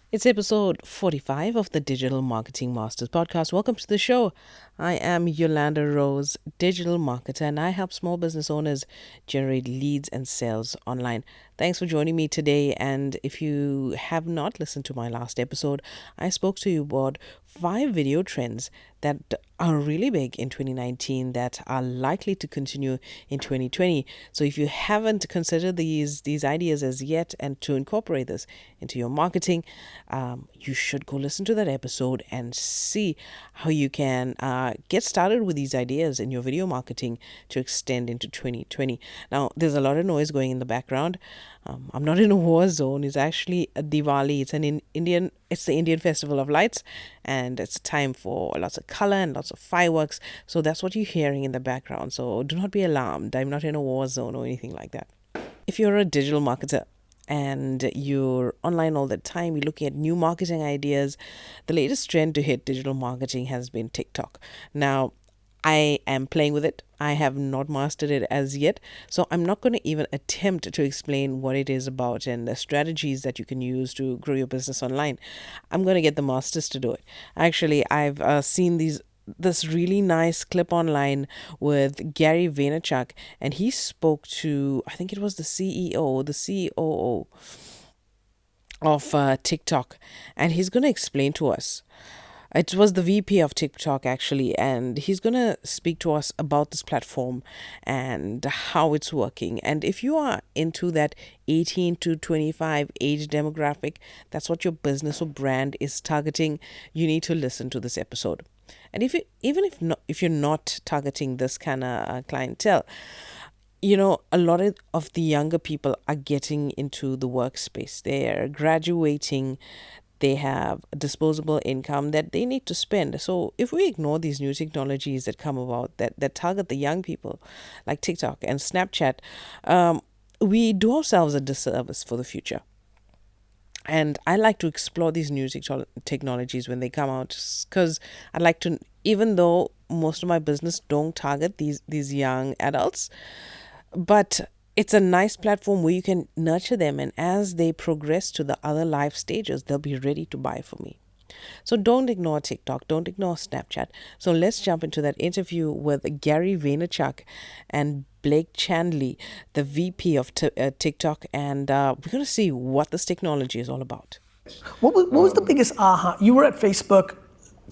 It's episode 45 of the Digital Marketing Masters podcast. Welcome to the show. I am Yolanda Rose, digital marketer, and I help small business owners generate leads and sales online. Thanks for joining me today. And if you have not listened to my last episode, I spoke to you about 5 video trends that are really big in 2019 that are likely to continue in 2020. So if you haven't considered these ideas as yet and to incorporate this into your marketing, you should go listen to that episode and see how you can get started with these ideas in your video marketing to extend into 2020. Now, there's a lot of noise going in the background. I'm not in a war zone. It's actually a Diwali. It's the Indian Festival of Lights, and it's time for lots of color and lots of fireworks. So that's what you're hearing in the background. So do not be alarmed. I'm not in a war zone or anything like that. If you're a digital marketer and you're online all the time, you're looking at new marketing ideas, the latest trend to hit digital marketing has been TikTok. Now, I am playing with it. I have not mastered it as yet. So I'm not going to even attempt to explain what it is about and the strategies that you can use to grow your business online. I'm going to get the masters to do it. Actually, I've seen this really nice clip online with Gary Vaynerchuk, and he spoke to, I think it was the COO of TikTok, and he's going to explain to us. It was the VP of TikTok actually, and he's going to speak to us about this platform and how it's working. And if you are into that 18 to 25 age demographic, that's what your business or brand is targeting, you need to listen to this episode. And if you're not targeting this kind of clientele, a lot of the younger people are getting into the workspace. They're graduating. They have a disposable income that they need to spend. So if we ignore these new technologies that come about that target the young people, like TikTok and Snapchat, we do ourselves a disservice for the future. And I like to explore these new technologies when they come out, because I like to, even though most of my business don't target these young adults, but it's a nice platform where you can nurture them, and as they progress to the other life stages, they'll be ready to buy from me. So don't ignore TikTok, don't ignore Snapchat. So let's jump into that interview with Gary Vaynerchuk and Blake Chandley, the VP of TikTok, and we're going to see what this technology is all about. What was the biggest aha? You were at Facebook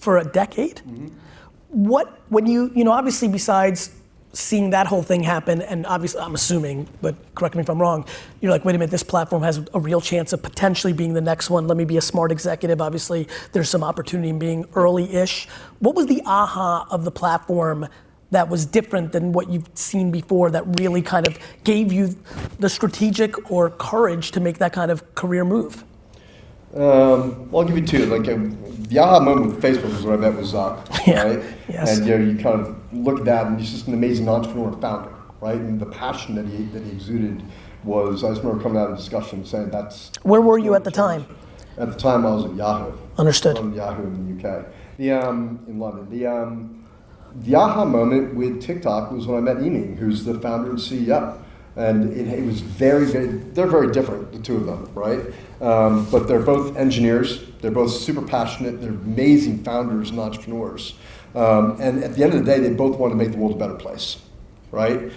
for a decade. Mm-hmm. When you obviously besides seeing that whole thing happen, and obviously I'm assuming, but correct me if I'm wrong, you're like, wait a minute, this platform has a real chance of potentially being the next one. Let me be a smart executive. Obviously, there's some opportunity in being early-ish. What was the aha of the platform that was different than what you've seen before that really kind of gave you the strategic or courage to make that kind of career move? Well, I'll give you two. The aha moment with Facebook was when I met with Zuck, right? Yes. And you kind of look at that, and he's just an amazing entrepreneur and founder, right? And the passion that he exuded was, I just remember coming out of the discussion saying that's... Where were you at the time? At the time, I was at Yahoo. Understood. On Yahoo in the UK, in London. The aha moment with TikTok was when I met Amy, who's the founder and CEO. And it was very, they're very different, the two of them, right? But they're both engineers, they're both super passionate, they're amazing founders and entrepreneurs. And at the end of the day, they both want to make the world a better place, right?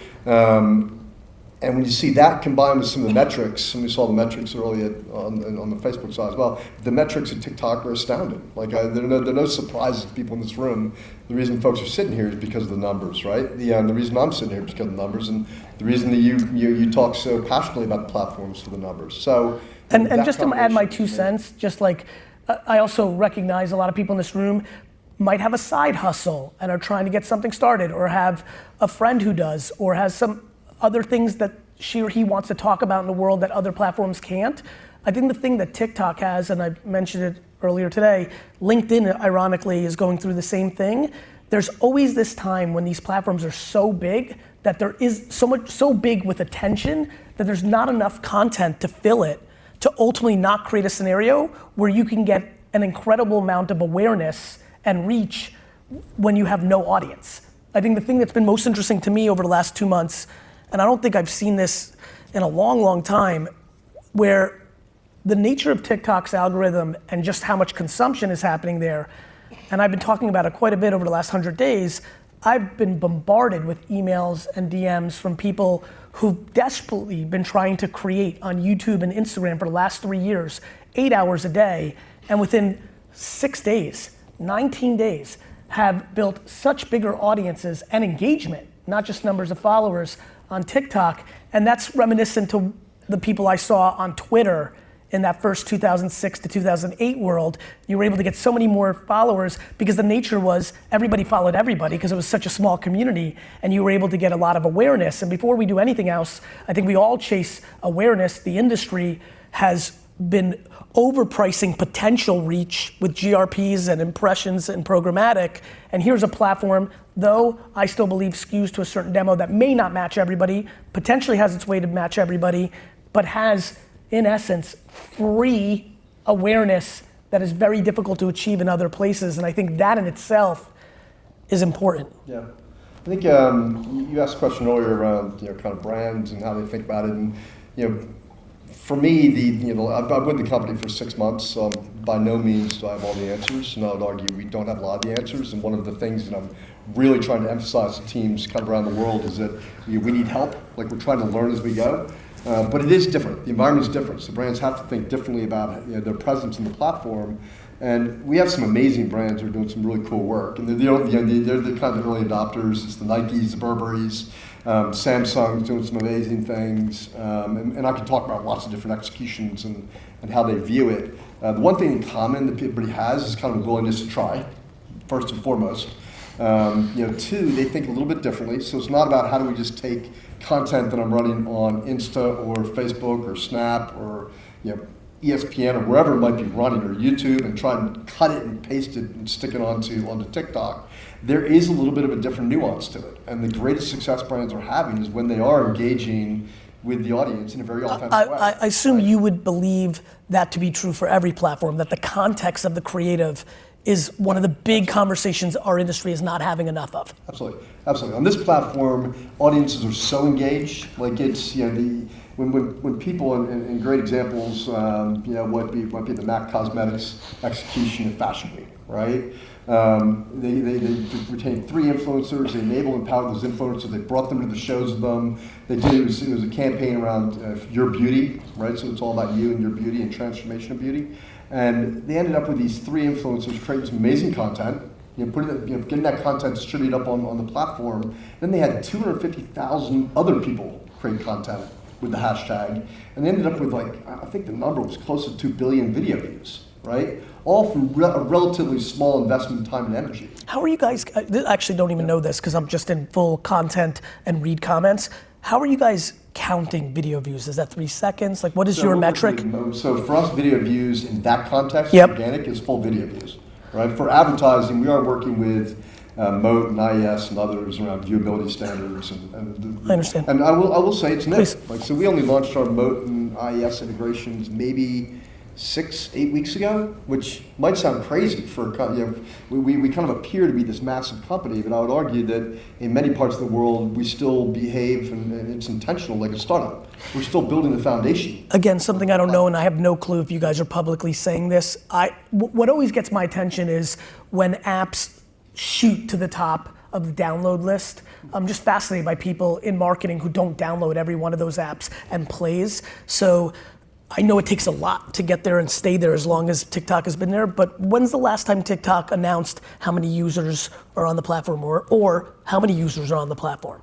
And when you see that combined with some of the metrics, and we saw the metrics earlier on the Facebook side as well, the metrics at TikTok are astounding. There are no surprises to people in this room. The reason folks are sitting here is because of the numbers, right? The reason I'm sitting here is because of the numbers, and the reason that you talk so passionately about the platforms for the numbers. So, and just to add my 2 cents, just like I also recognize a lot of people in this room might have a side hustle and are trying to get something started, or have a friend who does, or has some other things that she or he wants to talk about in the world that other platforms can't. I think the thing that TikTok has, and I mentioned it earlier today, LinkedIn ironically is going through the same thing. There's always this time when these platforms are so big that there is so big with attention that there's not enough content to fill it, to ultimately not create a scenario where you can get an incredible amount of awareness and reach when you have no audience. I think the thing that's been most interesting to me over the last 2 months, and I don't think I've seen this in a long, long time, where the nature of TikTok's algorithm and just how much consumption is happening there, and I've been talking about it quite a bit over the last 100 days, I've been bombarded with emails and DMs from people who've desperately been trying to create on YouTube and Instagram for the last 3 years, 8 hours a day, and within 6 days, 19 days, have built such bigger audiences and engagement, not just numbers of followers on TikTok. And that's reminiscent to the people I saw on Twitter in that first 2006 to 2008 world. You were able to get so many more followers because the nature was everybody followed everybody because it was such a small community, and you were able to get a lot of awareness. And before we do anything else, I think we all chase awareness. The industry has been overpricing potential reach with GRPs and impressions and programmatic. And here's a platform, though I still believe skews to a certain demo that may not match everybody, potentially has its way to match everybody, but has, in essence, free awareness that is very difficult to achieve in other places. And I think that in itself is important. Yeah. I think you asked a question earlier around kind of brands and how they think about it, and for me, I've been with the company for 6 months, so by no means do I have all the answers, and I would argue we don't have a lot of the answers. And one of the things that I'm really trying to emphasize to teams kind of around the world is that we need help. Like, we're trying to learn as we go, but it is different. The environment is different, so brands have to think differently about their presence in the platform. And we have some amazing brands that are doing some really cool work, and they're the kind of early adopters. It's the Nikes, the Burberrys. Samsung's doing some amazing things, and I can talk about lots of different executions and how they view it. The one thing in common that everybody has is kind of a willingness to try, first and foremost. Two, they think a little bit differently, so it's not about how do we just take content that I'm running on Insta or Facebook or Snap or ESPN or wherever it might be running, or YouTube, and try and cut it and paste it and stick it onto TikTok. There is a little bit of a different nuance to it, and the greatest success brands are having is when they are engaging with the audience in a very authentic way. I assume you would believe that to be true for every platform, that the context of the creative is one of the big conversations our industry is not having enough of. Absolutely, absolutely. On this platform, audiences are so engaged. Like, it's when people, and great examples, might be the MAC Cosmetics execution at Fashion Week, right? They retained 3 influencers. They enabled and empowered those influencers. They brought them to the shows with them. It was a campaign around your beauty, right? So it's all about you and your beauty and transformation of beauty. And they ended up with these 3 influencers creating some amazing content, getting that content distributed up on the platform. Then they had 250,000 other people create content with the hashtag, and they ended up with, I think the number was close to 2 billion video views, right? All from a relatively small investment in time and energy. How are you guys, I actually don't even know this because I'm just in full content and read comments. How are you guys counting video views? Is that 3 seconds? Like, what is your metric? So for us, video views in that context, Yep. organic, is full video views, right? For advertising, we are working with Moat and IES and others around viewability standards. I understand. And I will say it's new. Please. So we only launched our Moat and IES integrations maybe 6-8 weeks ago, which might sound crazy for we kind of appear to be this massive company, but I would argue that in many parts of the world we still behave and it's intentional like a startup. We're still building the foundation. Again, something I don't know, and I have no clue if you guys are publicly saying this. What always gets my attention is when apps shoot to the top of the download list. I'm just fascinated by people in marketing who don't download every one of those apps and plays. So I know it takes a lot to get there and stay there as long as TikTok has been there, but when's the last time TikTok announced how many users are on the platform or how many users are on the platform?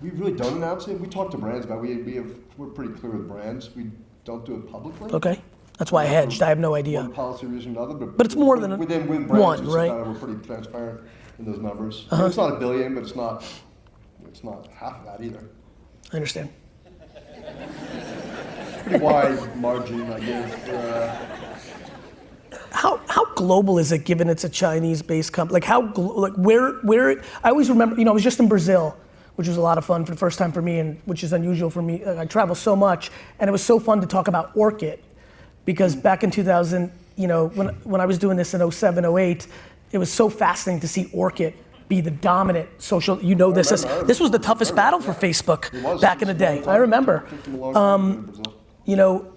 We really don't announce it. We talk to brands about it. We're pretty clear with brands. We don't do it publicly. Okay. That's why I hedged. I have no idea. One policy reason or another, but it's more than with brands, one, right? We're pretty transparent in those numbers. It's not 1 billion, but it's not half of that either. I understand. Pretty wide margin, I guess. How global is it, given it's a Chinese-based company? Like where? I always remember. I was just in Brazil, which was a lot of fun for the first time for me, and which is unusual for me. I travel so much, and it was so fun to talk about Orchid, because back in 2000, when I was doing this in 07, 08, it was so fascinating to see Orchid be the dominant social. This was the toughest battle for Facebook back in the day. I remember.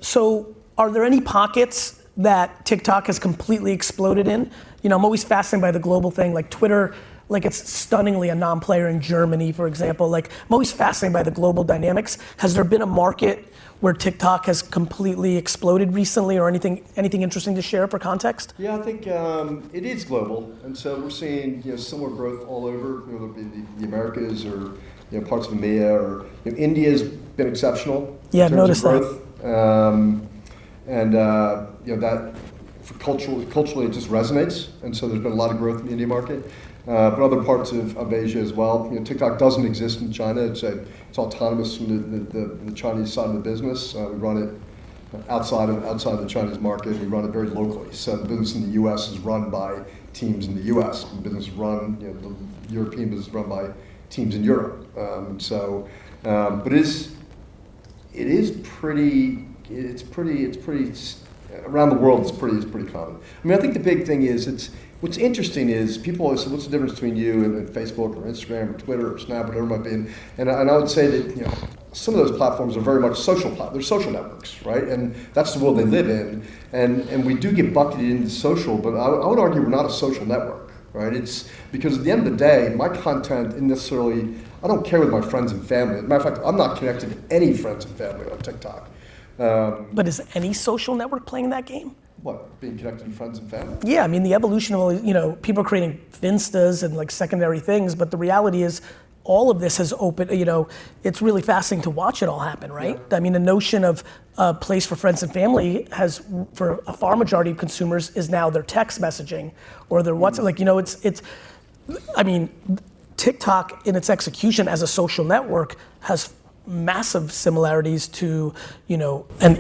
So Are there any pockets that TikTok has completely exploded in? You know, I'm always fascinated by the global thing, like Twitter, like it's stunningly a non-player in Germany, for example. Like, I'm always fascinated by the global dynamics. Has there been a market where TikTok has completely exploded recently, or anything interesting to share for context? Yeah, I think it is global, and so we're seeing similar growth all over. Whether it be the Americas or parts of EMEA, or India's been exceptional. Yeah, in terms noticed of growth. And that culturally it just resonates, and so there's been a lot of growth in the India market. But other parts of Asia as well. TikTok doesn't exist in China. It's autonomous from the Chinese side of the business. We run it outside of the Chinese market. We run it very locally. So the business in the U.S. is run by teams in the U.S. The business run, the European business is run by teams in Europe. But it is pretty. It's pretty around the world. It's pretty common. I mean, I think the big thing is what's interesting is people always say, what's the difference between you and Facebook or Instagram or Twitter or Snap, whatever it might be? And I would say that some of those platforms are very much they're social networks, right? And that's the world they live in. And we do get bucketed into social, but I would argue we're not a social network, right? It's because at the end of the day, my content isn't necessarily, I don't care with my friends and family. As a matter of fact, I'm not connected to any friends and family on TikTok. But is any social network playing that game? What, being connected to friends and family? Yeah, I mean, the evolution of, people are creating Finstas and like secondary things, but the reality is all of this has opened, it's really fascinating to watch it all happen, right? Yeah. I mean, the notion of a place for friends and family has, for a far majority of consumers, is now their text messaging or their WhatsApp. I mean, TikTok in its execution as a social network has massive similarities to, an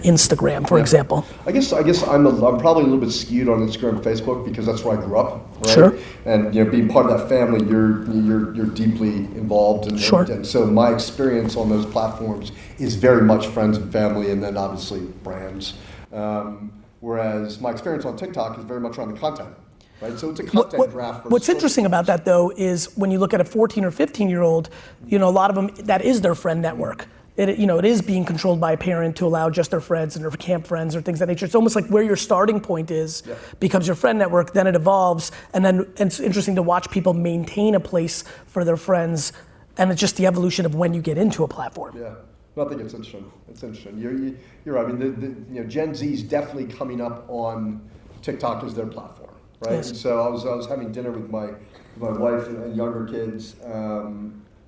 Instagram, for example. I guess I'm probably a little bit skewed on Instagram and Facebook because that's where I grew up, right? Sure. And being part of that family, you're deeply involved, and so my experience on those platforms is very much friends and family, and then obviously brands. Whereas my experience on TikTok is very much around the content. Right, so it's a content draft. What's interesting about that though is when you look at a 14 or 15-year-old, a lot of them, that is their friend network. It is being controlled by a parent to allow just their friends and their camp friends or things of that nature. It's almost like where your starting point is becomes your friend network, then it evolves, and then it's interesting to watch people maintain a place for their friends, and it's just the evolution of when you get into a platform. Yeah, well, I think it's interesting. It's interesting. You're right. I mean, Gen Z is definitely coming up on TikTok as their platform. Right, yes. And so I was having dinner with my wife and younger kids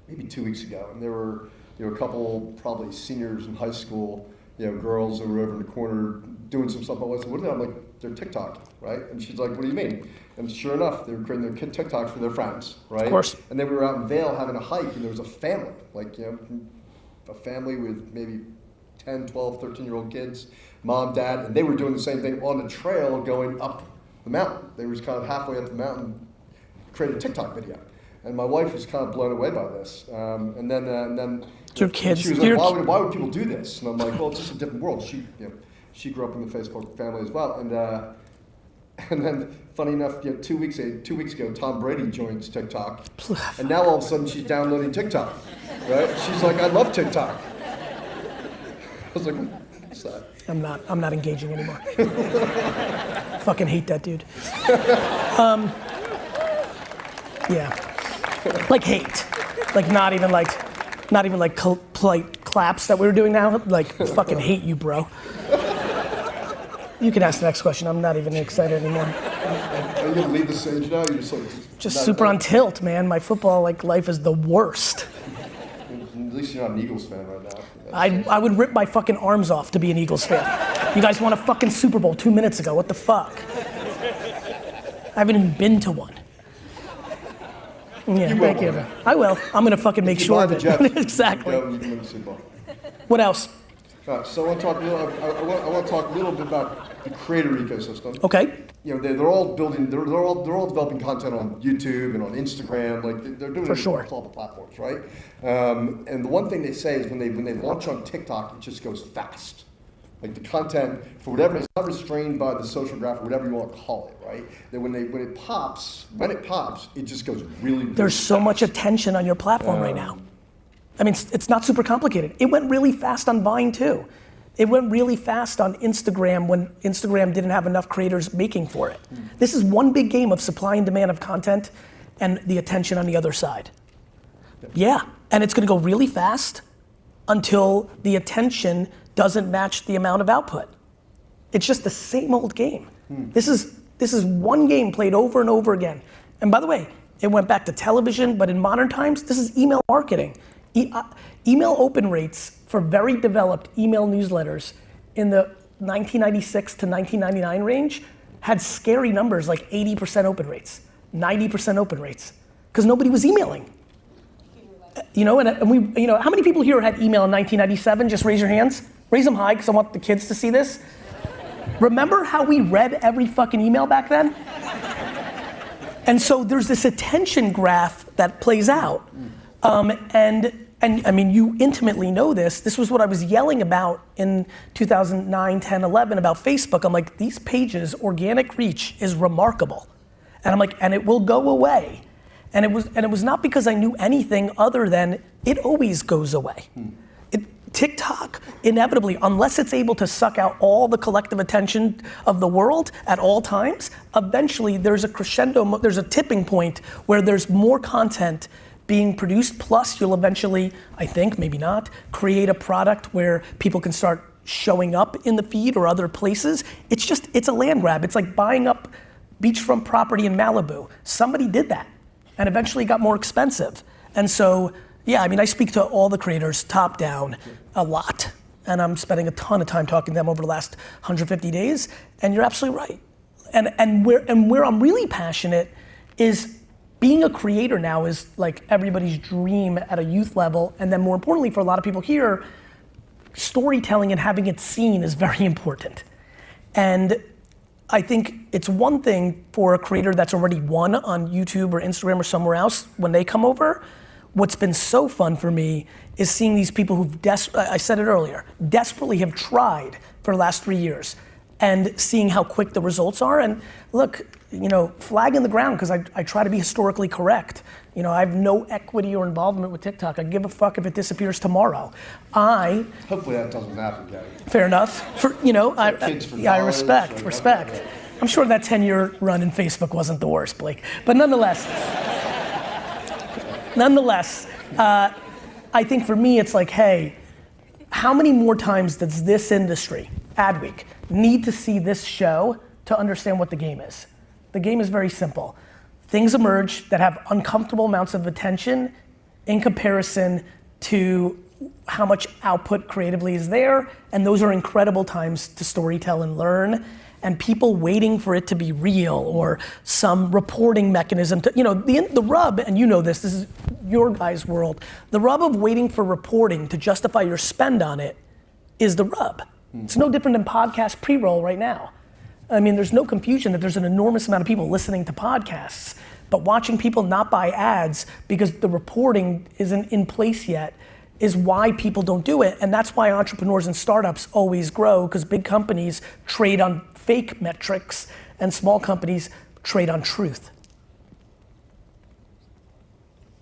maybe 2 weeks ago, and there were a couple probably seniors in high school, girls who were over in the corner doing some stuff. I said, "What are they?" I'm like, "They're TikTok, right?" And she's like, "What do you mean?" And sure enough, they were creating their TikToks for their friends, right? Of course. And then we were out in Vail having a hike, and there was a family, a family with maybe 10, 12, 13-year-old kids, mom, dad, and they were doing the same thing on the trail going up the mountain. They were just kind of halfway up the mountain, created a TikTok video, and my wife was kind of blown away by this. And then your kids, she was like, "Why would people do this?" And I'm like, "Well, it's just a different world." She grew up in the Facebook family as well, and then funny enough, 2 weeks ago, Tom Brady joins TikTok, and now all of a sudden she's downloading TikTok, right? She's like, "I love TikTok." I was like, "What's that?" I'm not engaging anymore. Fucking hate that dude. Yeah, like hate, like not even like polite claps that we were doing now. Like fucking hate you, bro. You can ask the next question. I'm not even excited anymore. Are you gonna leave the stage now? You're just super on tilt, man. My football life is the worst. At least you're not an Eagles fan right now. I would rip my fucking arms off to be an Eagles fan. You guys won a fucking Super Bowl 2 minutes ago. What the fuck? I haven't even been to one. Yeah, thank you. I will. I'm gonna fucking make sure of it. Exactly. You can win the Super Bowl. What else? So I want to talk a little bit about the creator ecosystem. Okay. They're all developing content on YouTube and on Instagram. Like they're doing it across all the platforms, right? And the one thing they say is when they launch on TikTok, it just goes fast. Like the content, for whatever, it's not restrained by the social graph or whatever you want to call it, right? That when it pops, it just goes really There's so fast. much attention on your platform right now. I mean, it's not super complicated. It went really fast on Vine too. It went really fast on Instagram when Instagram didn't have enough creators making for it. This is one big game of supply and demand of content and the attention on the other side. Yeah, and it's gonna go really fast until the attention doesn't match the amount of output. It's just the same old game. This is one game played over and over again. And by the way, it went back to television, but in modern times, this is email marketing. Email open rates for very developed email newsletters in the 1996 to 1999 range had scary numbers like 80% open rates, 90% open rates, because nobody was emailing. You know, and we, you know, how many people here had email in 1997? Just raise your hands. Raise them high, because I want the kids to see this. Remember how we read every fucking email back then? And so there's this attention graph that plays out. And I mean, you intimately know this. This was what I was yelling about in 2009, 10, 11 about Facebook. I'm like, these pages, organic reach is remarkable. And I'm like, and it will go away. And it was not because I knew anything other than it always goes away. TikTok, inevitably, unless it's able to suck out all the collective attention of the world at all times, eventually there's a crescendo, there's a tipping point where there's more content being produced, plus you'll eventually, I think, maybe not, create a product where people can start showing up in the feed or other places. It's a land grab. It's like buying up beachfront property in Malibu. Somebody did that, and eventually it got more expensive. And so, yeah, I mean, I speak to all the creators top down a lot, and I'm spending a ton of time talking to them over the last 150 days, and you're absolutely right. And where I'm really passionate is being a creator now is like everybody's dream at a youth level, and then more importantly for a lot of people here, storytelling and having it seen is very important. And I think it's one thing for a creator that's already won on YouTube or Instagram or somewhere else when they come over. What's been so fun for me is seeing these people who've, I said it earlier, desperately have tried for the last 3 years and seeing how quick the results are. And look, you know, flag in the ground, because I try to be historically correct. You know, I have no equity or involvement with TikTok. I give a fuck if it disappears tomorrow. Hopefully that doesn't happen, Gary. Fair enough. I respect. I'm sure that 10-year run in Facebook wasn't the worst, Blake. But nonetheless, I think for me it's like, hey, how many more times does this industry, Adweek, need to see this show to understand what the game is? The game is very simple. Things emerge that have uncomfortable amounts of attention in comparison to how much output creatively is there, and those are incredible times to storytell and learn. And people waiting for it to be real or some reporting mechanism to, you know, the rub, and you know this is your guys' world, the rub of waiting for reporting to justify your spend on it is the rub. It's no different than podcast pre-roll right now. I mean, there's no confusion that there's an enormous amount of people listening to podcasts, but watching people not buy ads because the reporting isn't in place yet is why people don't do it. And that's why entrepreneurs and startups always grow, because big companies trade on fake metrics and small companies trade on truth.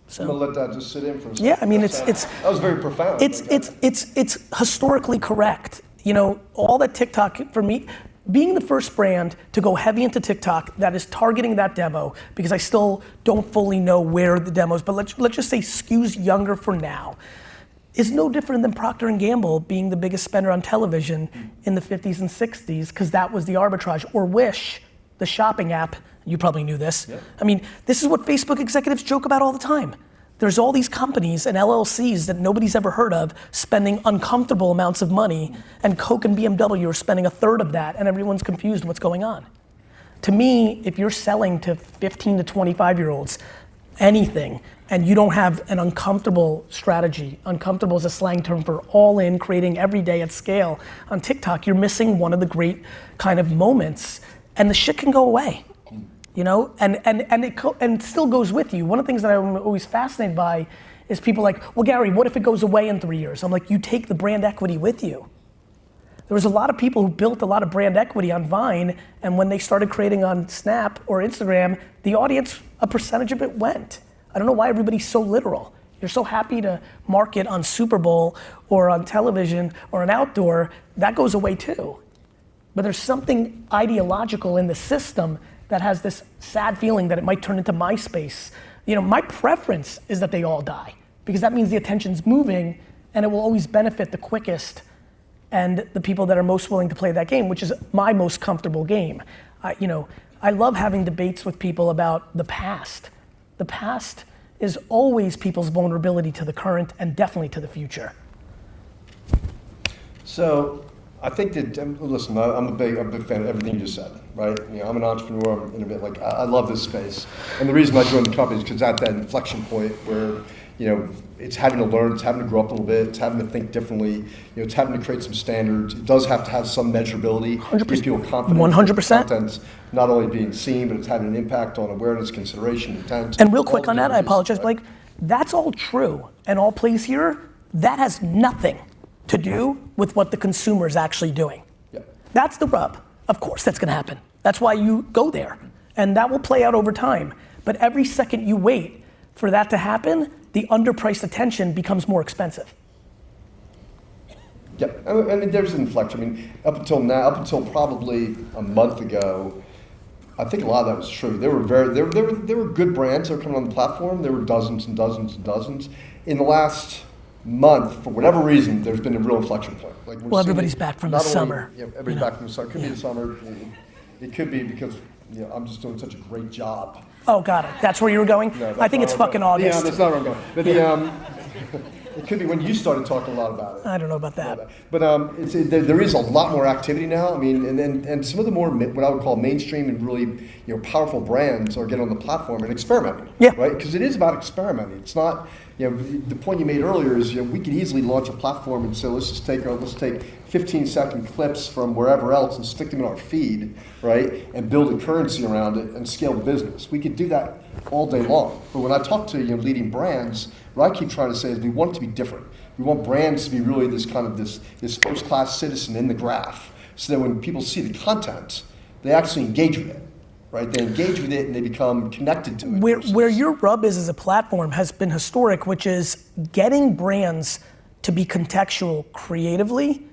So I'm gonna let that just sit in for a second. Yeah, I mean, that was very profound. It's historically correct. You know, all that TikTok, for me, being the first brand to go heavy into TikTok that is targeting that demo, because I still don't fully know where the demos, but let's just say skews younger for now, is no different than Procter & Gamble being the biggest spender on television in the 50s and 60s, because that was the arbitrage. Or Wish, the shopping app, you probably knew this. Yep. I mean, this is what Facebook executives joke about all the time. There's all these companies and LLCs that nobody's ever heard of spending uncomfortable amounts of money, and Coke and BMW are spending a third of that, and everyone's confused what's going on. To me, if you're selling to 15 to 25-year-olds anything, and you don't have an uncomfortable strategy, uncomfortable is a slang term for all in, creating every day at scale on TikTok, you're missing one of the great kind of moments, and the shit can go away. You know, and it still goes with you. One of the things that I'm always fascinated by is people like, well, Gary, what if it goes away in 3 years? I'm like, you take the brand equity with you. There was a lot of people who built a lot of brand equity on Vine, and when they started creating on Snap or Instagram, the audience, a percentage of it went. I don't know why everybody's so literal. You're so happy to market on Super Bowl or on television or on outdoor, that goes away too. But there's something ideological in the system that has this sad feeling that it might turn into MySpace. My preference is that they all die, because that means the attention's moving and it will always benefit the quickest and the people that are most willing to play that game, which is my most comfortable game. I love having debates with people about the past. The past is always people's vulnerability to the current and definitely to the future. So I think that, listen, I'm a big fan of everything you just said, right? I'm an entrepreneur, I'm innovative, I love this space. And the reason I joined the company is because at that inflection point where, it's having to learn, it's having to grow up a little bit, it's having to think differently, it's having to create some standards. It does have to have some measurability, 100%. give people confidence. 100%. Content's not only being seen, but it's having an impact on awareness, consideration, intent. And real quick on that, I apologize, Blake. That's all true and all plays here. That has nothing to do with what the consumer is actually doing. Yeah. That's the rub. Of course that's gonna happen. That's why you go there. And that will play out over time. But every second you wait for that to happen, the underpriced attention becomes more expensive. Yeah, there's an inflection. Up until probably a month ago, I think a lot of that was true. There were good brands that were coming on the platform. There were dozens and dozens and dozens. In the last month, for whatever reason, there's been a real inflection point. Everybody's back from the summer. Everybody's back from the summer. It could be the summer. It could be because I'm just doing such a great job. Oh, got it. That's where you were going? No, I think it's fucking August. Yeah, that's not where I'm going. But it could be when you started talking a lot about it. I don't know about that. But there is a lot more activity now. And some of the more what I would call mainstream and really powerful brands are getting on the platform and experimenting. Yeah. Right? Because it is about experimenting. It's not. The point you made earlier is we could easily launch a platform and say let's take 15-second clips from wherever else and stick them in our feed, right? And build a currency around it and scale the business. We could do that all day long. But when I talk to leading brands, what I keep trying to say is we want it to be different. We want brands to be really this first-class citizen in the graph, so that when people see the content, they actually engage with it. Right? They engage with it and they become connected to it. Where your rub is as a platform has been historic, which is getting brands to be contextual creatively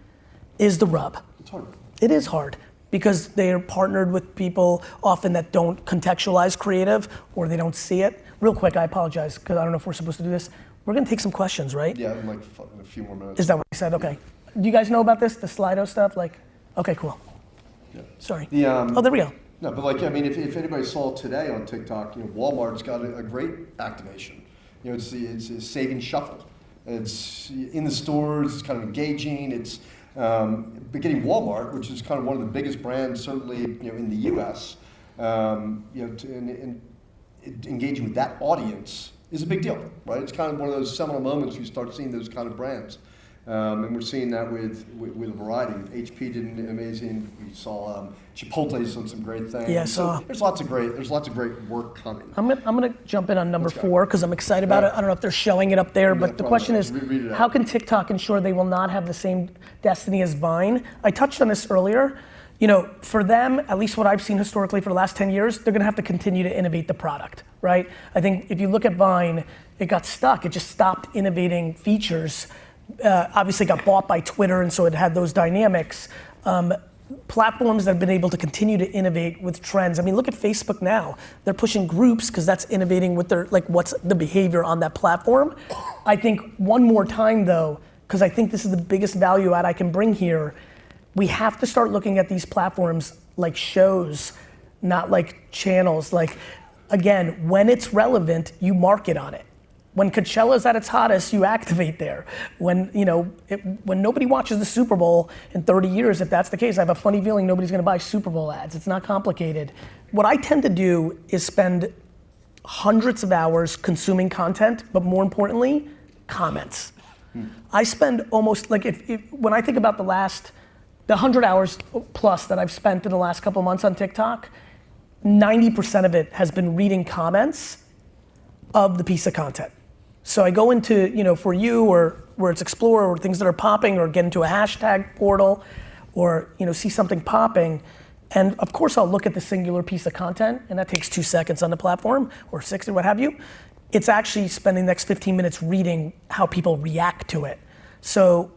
is the rub. It's hard. It is hard because they are partnered with people often that don't contextualize creative or they don't see it. Real quick, I apologize because I don't know if we're supposed to do this. We're gonna take some questions, right? Yeah, in a few more minutes. Is that what you said? Okay. Do you guys know about this, the Slido stuff? Okay, cool. Yeah. Sorry. Oh, there we go. No, but if anybody saw today on TikTok, Walmart's got a great activation. It's saving shuffle. It's in the stores. It's kind of engaging. It's but getting Walmart, which is kind of one of the biggest brands, certainly in the U.S. And engaging with that audience is a big deal, right? It's kind of one of those seminal moments you start seeing those kind of brands. And we're seeing that with a variety. HP did amazing. We saw Chipotle's done some great things. Yeah, so there's lots of great work coming. I'm gonna jump in on number 4 because I'm excited about it. I don't know if they're showing it up there, but the question is, how can TikTok ensure they will not have the same destiny as Vine? I touched on this earlier. For them, at least what I've seen historically for the last 10 years, they're gonna have to continue to innovate the product, right? I think if you look at Vine, it got stuck. It just stopped innovating features. Obviously got bought by Twitter, and so it had those dynamics. Platforms that have been able to continue to innovate with trends. Look at Facebook now. They're pushing groups because that's innovating with their, what's the behavior on that platform. I think one more time though, because I think this is the biggest value add I can bring here, we have to start looking at these platforms like shows, not like channels. Again, when it's relevant, you market on it. When Coachella's at its hottest, you activate there. When nobody watches the Super Bowl in 30 years, if that's the case, I have a funny feeling nobody's gonna buy Super Bowl ads. It's not complicated. What I tend to do is spend hundreds of hours consuming content, but more importantly, comments. I spend almost, when I think about the 100 hours plus that I've spent in the last couple months on TikTok, 90% of it has been reading comments of the piece of content. So I go into, For You or where it's Explore or things that are popping or get into a hashtag portal or, see something popping. And of course I'll look at the singular piece of content and that takes 2 seconds on the platform or 6 or what have you. It's actually spending the next 15 minutes reading how people react to it. So,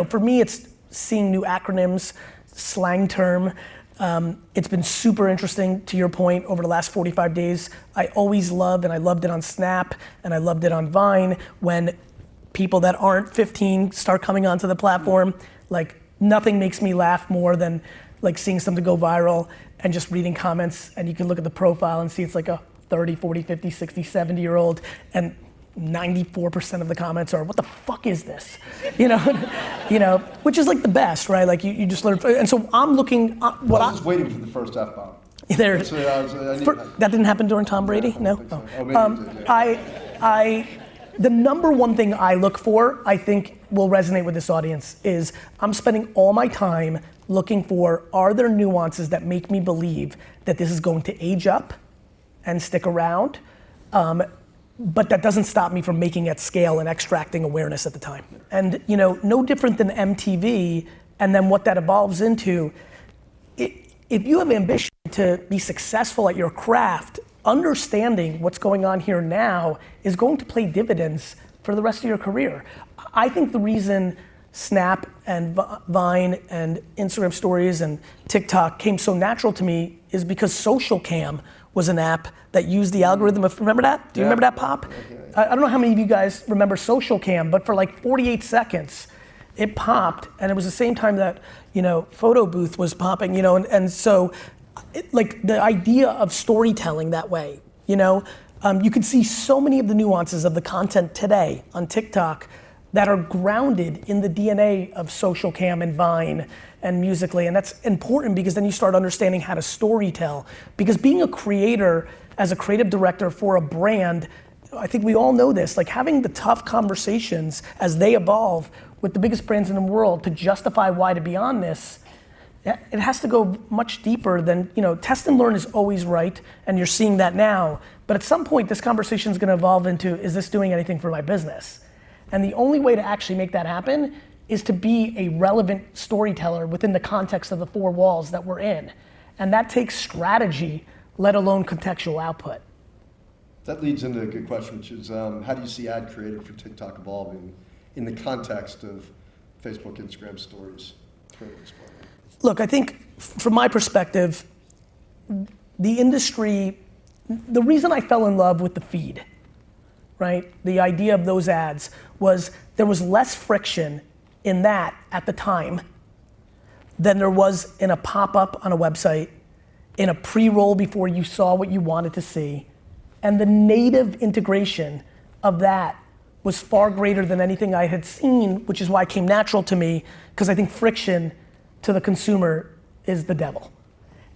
for me it's seeing new acronyms, slang term. It's been super interesting, to your point, over the last 45 days. I always loved, and I loved it on Snap, and I loved it on Vine, when people that aren't 15 start coming onto the platform. Like, nothing makes me laugh more than like seeing something go viral and just reading comments, and you can look at the profile and see it's like a 30, 40, 50, 60, 70-year-old, and 94% of the comments are, what the fuck is this? You know, which is like the best, right? Like you just learn, and so I'm looking, I was waiting for the first F-bomb. That didn't happen during Tom Brady? No? So. Oh, maybe it did, yeah. The number one thing I look for, I think will resonate with this audience, is I'm spending all my time looking for, are there nuances that make me believe that this is going to age up and stick around, but that doesn't stop me from making at scale and extracting awareness at the time. And no different than MTV, and then what that evolves into, if you have ambition to be successful at your craft, understanding what's going on here now is going to pay dividends for the rest of your career. I think the reason Snap and Vine and Instagram stories and TikTok came so natural to me is because Social Cam was an app that used the algorithm of, remember that? Do you remember that pop? I don't know how many of you guys remember Social Cam, but for like 48 seconds, it popped, and it was the same time that, Photo Booth was popping, and so, like the idea of storytelling that way, you can see so many of the nuances of the content today on TikTok that are grounded in the DNA of Social Cam and Vine and Musical.ly, and that's important because then you start understanding how to storytell. Because being a creator, as a creative director for a brand, I think we all know this, like having the tough conversations as they evolve with the biggest brands in the world to justify why to be on this, it has to go much deeper than, test and learn is always right, and you're seeing that now, but at some point this conversation is gonna evolve into, is this doing anything for my business? And the only way to actually make that happen is to be a relevant storyteller within the context of the four walls that we're in. And that takes strategy, let alone contextual output. That leads into a good question, which is how do you see ad creative for TikTok evolving in the context of Facebook, Instagram stories? Look, I think from my perspective, the industry, the reason I fell in love with the feed, right? The idea of those ads was there was less friction in that at the time than there was in a pop-up on a website, in a pre-roll before you saw what you wanted to see. And the native integration of that was far greater than anything I had seen, which is why it came natural to me, because I think friction to the consumer is the devil.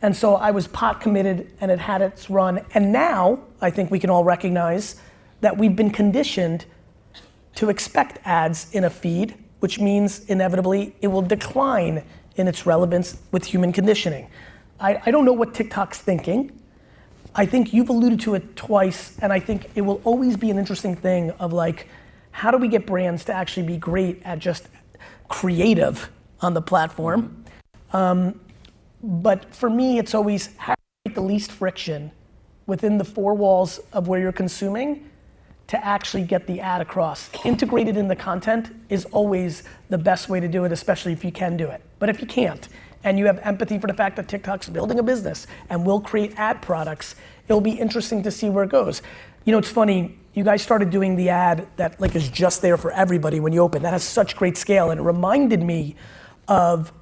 And so I was pot committed, and it had its run. And now I think we can all recognize that we've been conditioned to expect ads in a feed, which means inevitably it will decline in its relevance with human conditioning. I don't know what TikTok's thinking. I think you've alluded to it twice, and I think it will always be an interesting thing of like, how do we get brands to actually be great at just creative on the platform? But for me, it's always how to make the least friction within the four walls of where you're consuming to actually get the ad across. Integrated in the content is always the best way to do it, especially if you can do it. But if you can't, and you have empathy for the fact that TikTok's building a business and will create ad products, it'll be interesting to see where it goes. It's funny, you guys started doing the ad that like is just there for everybody when you open. That has such great scale, and it reminded me of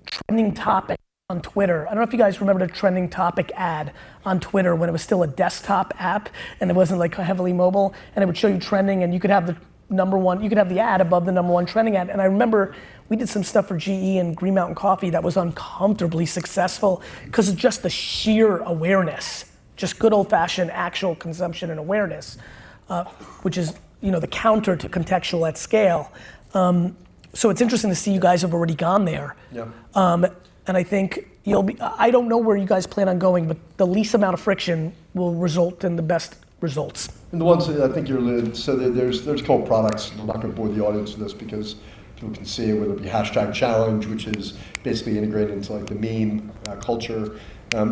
trending topic on Twitter. I don't know if you guys remember the trending topic ad on Twitter when it was still a desktop app and it wasn't like heavily mobile, and it would show you trending, and you could have the number one, you could have the ad above the number one trending ad. And I remember we did some stuff for GE and Green Mountain Coffee that was uncomfortably successful because of just the sheer awareness, just good old fashioned actual consumption and awareness, which is the counter to contextual at scale. So it's interesting to see you guys have already gone there. Yeah. And I think I don't know where you guys plan on going, but the least amount of friction will result in the best results. And the ones that I think so there's core products. I'm not going to bore the audience with this because people can see it, whether it be hashtag challenge, which is basically integrated into like the meme culture,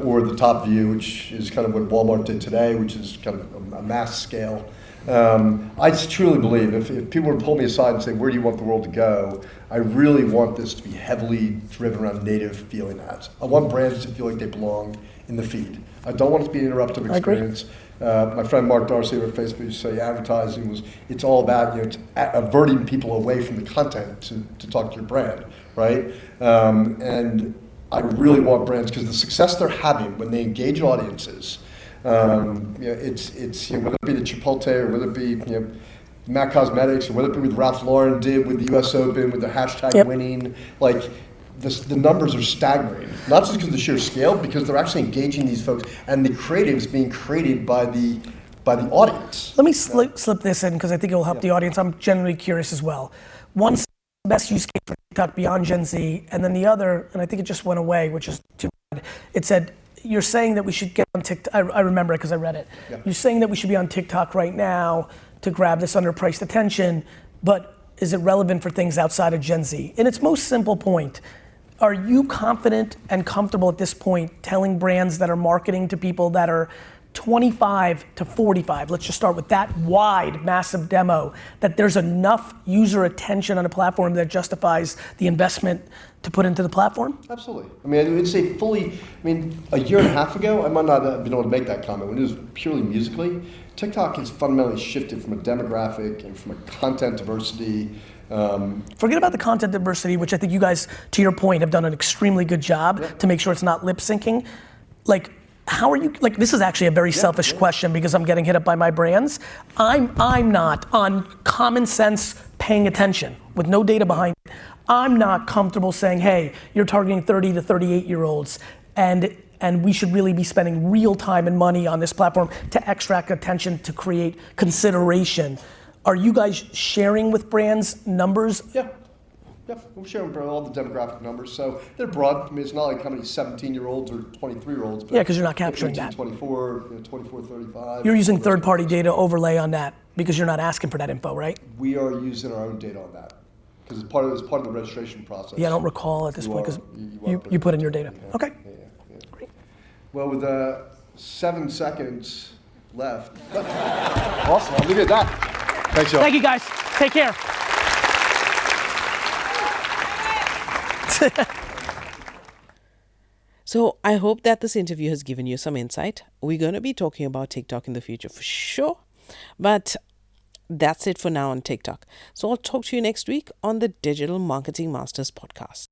or the top view, which is kind of what Walmart did today, which is kind of a mass scale I truly believe if people were to pull me aside and say, where do you want the world to go? I really want this to be heavily driven around native feeling ads. I want brands to feel like they belong in the feed. I don't want it to be an interruptive experience. My friend Mark Darcy over at Facebook used to say advertising it's all about averting people away from the content to talk to your brand, right? And I really want brands, because the success they're having when they engage audiences, it's whether it be the Chipotle or whether it be MAC Cosmetics, or whether it be with Ralph Lauren did with the US Open with the hashtag winning, like the numbers are staggering. Not just because of the sheer scale, because they're actually engaging these folks, and the creative is being created by the audience. Let me slip this in because I think it will help the audience. I'm genuinely curious as well. One's the best use case for TikTok beyond Gen Z, and then the other, and I think it just went away, which is too bad. It said, you're saying that we should get on TikTok. I remember it because I read it. Yeah. You're saying that we should be on TikTok right now to grab this underpriced attention, but is it relevant for things outside of Gen Z? In its most simple point, are you confident and comfortable at this point telling brands that are marketing to people that are 25 to 45, let's just start with that wide, massive demo, that there's enough user attention on a platform that justifies the investment to put into the platform? Absolutely. I mean, I would say a year and a half ago, I might not have been able to make that comment. When it was purely musically, TikTok has fundamentally shifted from a demographic and from a content diversity. Forget about the content diversity, which I think you guys, to your point, have done an extremely good job to make sure it's not lip syncing. Like, how are you, like, this is actually a very selfish question because I'm getting hit up by my brands. I'm not, on common sense, paying attention with no data behind it. I'm not comfortable saying, hey, you're targeting 30 to 38 year olds and we should really be spending real time and money on this platform to extract attention, to create consideration. Are you guys sharing with brands numbers? Yeah, we're sharing all the demographic numbers. So they're broad. I mean, it's not like how many 17-year-olds or 23-year-olds. Yeah, because you're not capturing that. 24, 35. You're using third-party data overlay on that because you're not asking for that info, right? We are using our own data on that because it's part of the registration process. Yeah, I don't recall at this point because you put in your data. Yeah. Okay. Yeah. Great. Well, with 7 seconds left. Awesome. I'll leave it at that. Thanks, y'all. Thank you, guys. Take care. So I hope that this interview has given you some insight. We're going to be talking about TikTok in the future for sure. But that's it for now on TikTok. So I'll talk to you next week on the Digital Marketing Masters podcast.